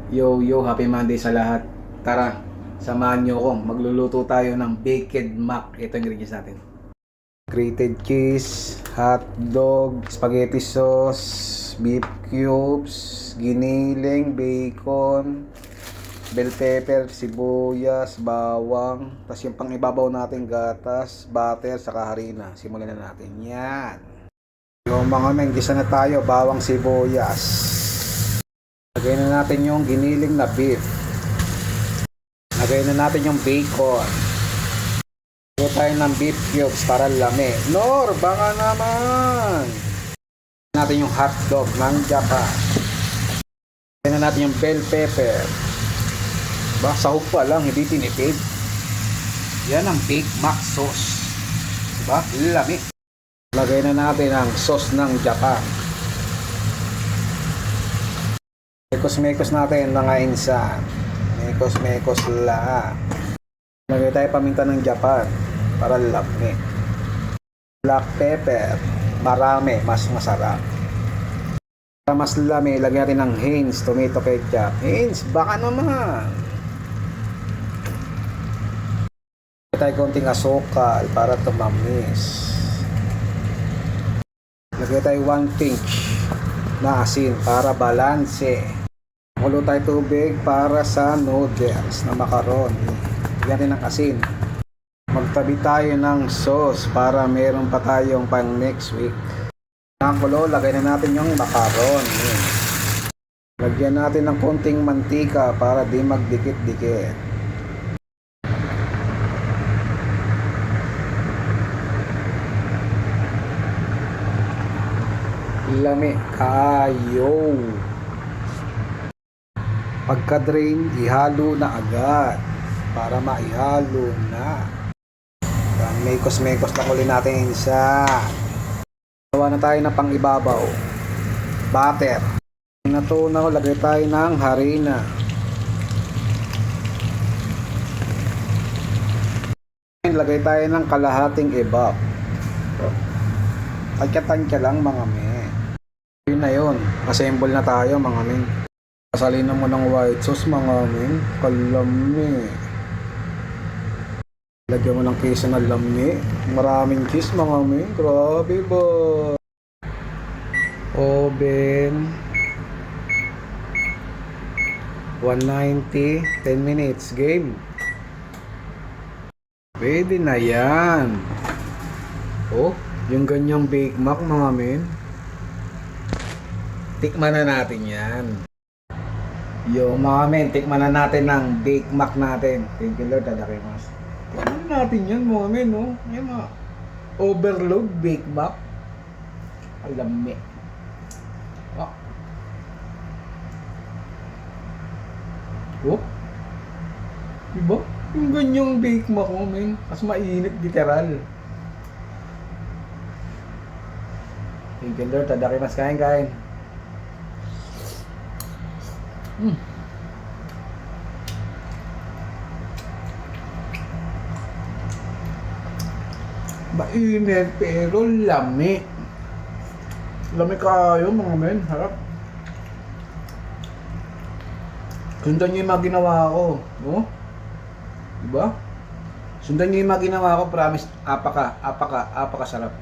Yo, yo, happy Monday sa lahat. Tara, samahan nyo ako. Magluluto tayo ng baked mac. Ito yung ingredients natin. Grated cheese, hot dog, spaghetti sauce, beef cubes, giniling, bacon, bell pepper, sibuyas, bawang, tapos yung pang ibabaw natin gatas, butter, saka harina. Simulan na natin. Yan. Yung mga men, gisa na tayo, bawang sibuyas. Lagay na natin yung giniling na beef. Lagay na natin yung bacon. Lagay tayo ng beef cubes para lami. Nor, baka naman. Lagay natin yung hot dog ng Japan. Lagay na natin yung bell pepper. Ba, sahog pa lang, hindi tinipid. Yan ang baked mac sauce. Diba? Lami. Lagay na natin ang sauce ng Japan. Mekos-mekos natin mga insan. Mekos-mekos la. Lagay tayo paminta ng Japan para lami. Black pepper. Marami, mas masarap. Para mas lami, lagyan natin ng Heinz tomato ketchup. Heinz, baka naman. Lagay tayo konting asukal para tumamis. Lagay tayo 1 pinch na asin para balanse. Kulo tayo tubig para sa noodles na macaroni. Lagyan ng asin. Magtabi tayo ng sauce para meron pa tayong pang next week. Ang kulo, lagay na natin yung macaroni. Lagyan natin ng konting mantika para di magdikit-dikit. Lami kayo. Pagka-drain, ihalo na agad para maihalo na. Mekos-mekos lang ulit natin isa. Gawa na tayo na pang ibabaw. Butter. Natunaw, lagay tayo ng harina. Lagay tayo ng kalahating ebap. Tansya-tansya lang mga men. Yun na yun. Assemble na tayo mga men. Kasalin mo ng white sauce mga men. Kalami. Lagyan mo ng queso na lami. Maraming cheese mga men. Grabe ba? Oven. 190. 10 minutes. Game. Pwede na yan. Oh, yung ganyang baked mac mga men. Tikman na natin yan. Yung mga men, tikman na natin ng baked mac natin. Thank you Lord, tadakimasu. Tikman natin yan mga men, no? Yan mga overload baked mac. Alami. Oh. Oh. Diba? Yung ganyang baked mac mga men. Mas mainit literal. Thank you Lord, tadakimasu. Kain. Mainit pero lami. Lami kayo mga men, harap. Sundan nyo yung mga ginawa ko, no? Diba? Sundan nyo yung mga ginawa ko, promise, apaka sarap.